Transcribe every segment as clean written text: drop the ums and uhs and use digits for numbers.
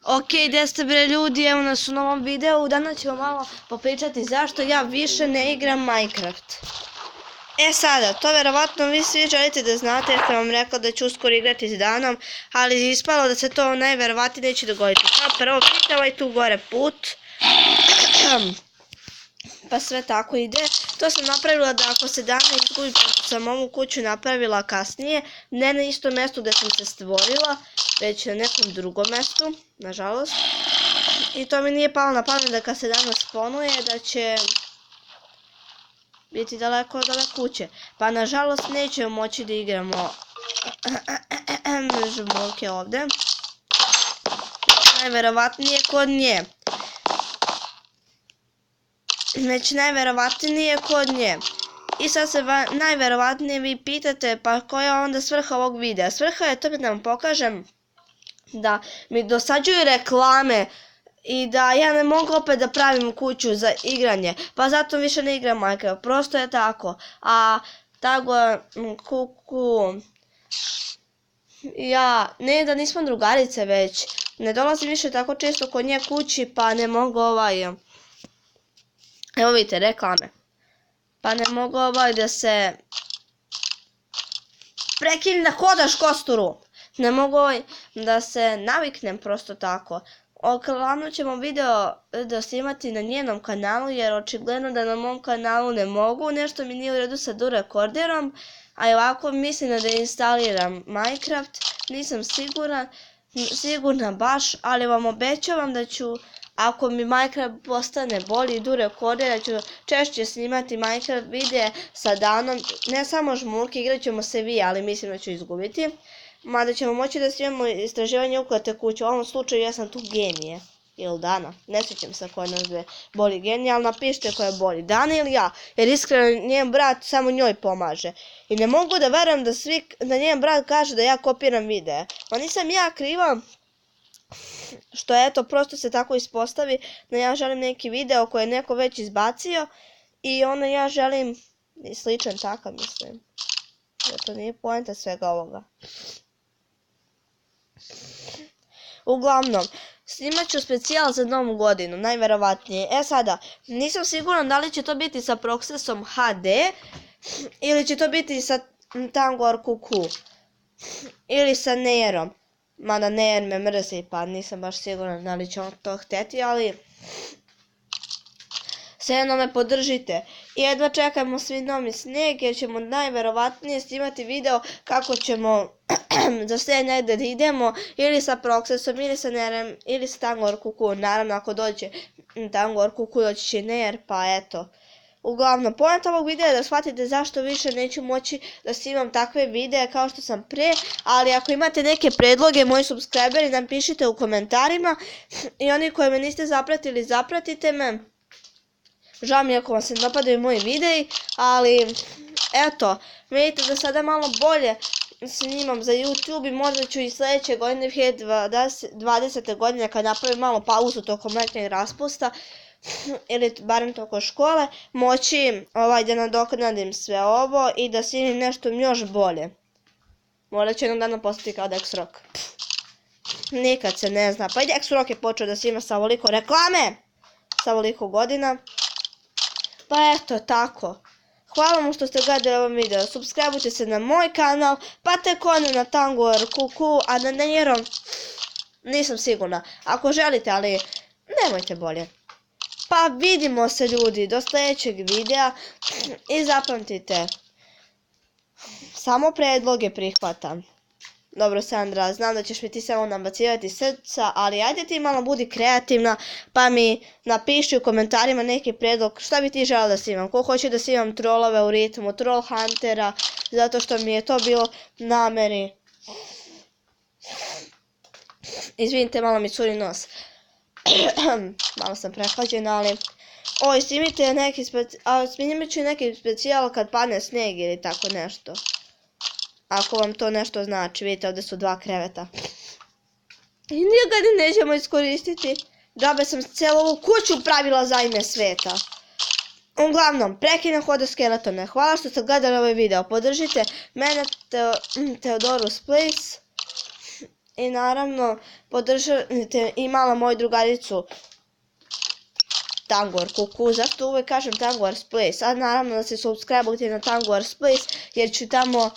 Ok, gdje ste bre ljudi, evo nas u novom videu, danas ćemo malo popričati zašto ja više ne igram Minecraft. E sada, to verovatno vi svi želite da znate jer sam vam rekla da ću uskoro igrati s Danom, ali ispalo da se to najverovatnije neće dogoditi. Kao prvo vidite ovaj tu gore put, pa sve tako ide. To sam napravila da ako se Dana izgubi, pošto sam ovu kuću napravila kasnije, ne na istom mjestu gdje sam se stvorila, već na nekom drugom mjestu, nažalost. I to mi nije palo na pamet da kad se Dana spawnuje da će biti daleko od ove kuće. Pa nažalost nećemo moći da igramo žmurke ovdje. Najverovatnije kod nje. Već najverovatnije kod nje. I sad se najverovatnije vi pitate pa koja je onda svrha ovog videa. Svrha je to da vam pokažem da mi dosađuju reklame i da ja ne mogu opet da pravim kuću za igranje. Pa zato više ne igram Minecraft. Prosto je tako. A tako kuku. Ja, ne da nismo drugarice već. Ne dolazim više tako često kod nje kući pa ne mogu evo vidite reklame. Pa ne mogu da se prekinem da hodaš kosturu. Ne mogu da se naviknem prosto tako. Uglavnom ćemo video snimati na njenom kanalu jer očigledno da na mom kanalu ne mogu. Nešto mi nije u redu sa rekorderom. A ovako mislim da instaliram Minecraft. Nisam sigurna baš, ali vam obećavam da ću, ako mi Minecraft postane bolji do rekordera, ću češće snimati Minecraft videe sa Danom. Ne samo žmurke, igrat ćemo se vi, ali mislim da ću izgubiti. Mada ćemo moći da snimamo istraživanje uklate kuće. U ovom slučaju ja sam tu genije. Ili Dana. Ne sjećam se ko je nas dve bolji genije, ali napišite ko je bolji. Dana ili ja. Jer iskreno njen brat samo njoj pomaže. I ne mogu da verujem da njen brat kaže da ja kopiram videe. Pa nisam ja kriva. Što eto, prosto se tako ispostavi da ja želim neki video koji je neko već izbacio. I onda ja želim sličan takav, mislim. Jer to nije poenta svega ovoga. Uglavnom, snimat ću specijal za novu godinu, najverovatnije. E sada, nisam siguran da li će to biti sa Proxesom HD ili će to biti sa Tangor Kuku ili sa Nerom. Mada Ner me mrzi pa nisam baš siguran da li će on to hteti, ali svejedno me podržite. I jedva čekamo svi novi snijeg jer ćemo najverovatnije snimati video kako ćemo za sve negdje da idemo ili sa Proxesom ili sa Nerem ili sa Tangor Kuku. Naravno ako dođe Tangor Kuku doći će Ner, pa eto. Uglavnom, poenta ovog videa je da shvatite zašto više neću moći da snimam takve videe kao što sam pre, ali ako imate neke predloge, moji subscriberi, napišite u komentarima i oni koji me niste zapratili, zapratite me. Žao mi ako vam se napadaju moji videi, ali eto, vidite da sada malo bolje snimam za YouTube i možda ću i sljedeće godine, 2020. godine, kad napravim malo pauzu tokom letnjeg raspusta, ili barem toko škole, moći da nadoknadim sve ovo i da snimim nešto još bolje. Možda će jednog dana postati kao Dex Rock. Nikad se ne zna. Pa i Dex Rock je počeo da snima sa ovoliko reklame, sa ovoliko godina. Pa eto, tako. Hvala vam što ste gledali ovaj video. Subscribeujte se na moj kanal, pa tek onda na Tangor Kuku, a na Nerom nisam sigurna. Ako želite, ali nemojte bolje. Pa vidimo se ljudi do sljedećeg videa i zapamtite, samo predloge prihvatam. Dobro Sandra, znam da ćeš mi ti samo nabacivati srca, ali ajde ti malo budi kreativna pa mi napiši u komentarima neki predlog šta bi ti žela da snimam. Ko hoće da snimam trollove u ritmu, troll huntera, zato što mi je to bilo nameri. Izvinite, malo mi curi nos. Malo sam prehlađena, ali snimit ću neki specijal kad padne snijeg ili tako nešto. Ako vam to nešto znači, vidite ovdje su dva kreveta. I nikad nećemo iskoristiti. Džabe sam cijelu ovu kuću pravila za ime sveta. Uglavnom, prekinem hoda skeletone. Hvala što ste gledali ovaj video. Podržite mene, Theodorus Place. i naravno podržite i malo moju drugaricu Tangor Kuku. Zašto uvek kažem Tangor's Place? A naravno da se subscribe-ujte na Tangor's Place jer ću tamo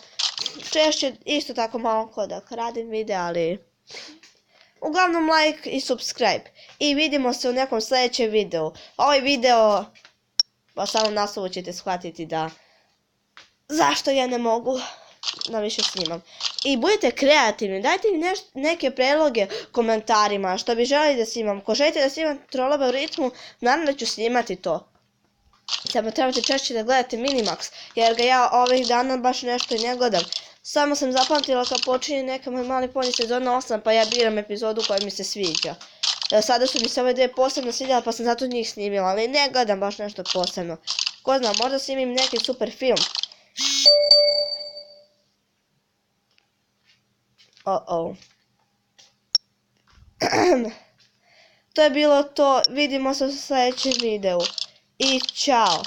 češće isto tako malo kodak radim video, ali uglavnom like i subscribe. I vidimo se u nekom sljedećem videu. Ovaj video, pa samo naslovu ćete shvatiti da zašto ja ne mogu da više snimam. I budite kreativni, dajte mi neke predloge komentarima što bi želeli da snimam. Ako želite da snimam trolove u ritmu, naravno da ću snimati to. Samo trebate češće da gledate Minimax, jer ga ja ovih dana baš nešto i ne gledam. Samo sam zapamtila kad počinje neka Moj mali poni sezona 8, pa ja biram epizodu koja mi se sviđa. Sada su mi se ove dve posebno svidjela, pa sam zato njih snimila, ali ne gledam baš nešto posebno. Ko zna, možda snimim neki super film. To je bilo to, vidimo se u sljedećem videu. I čao!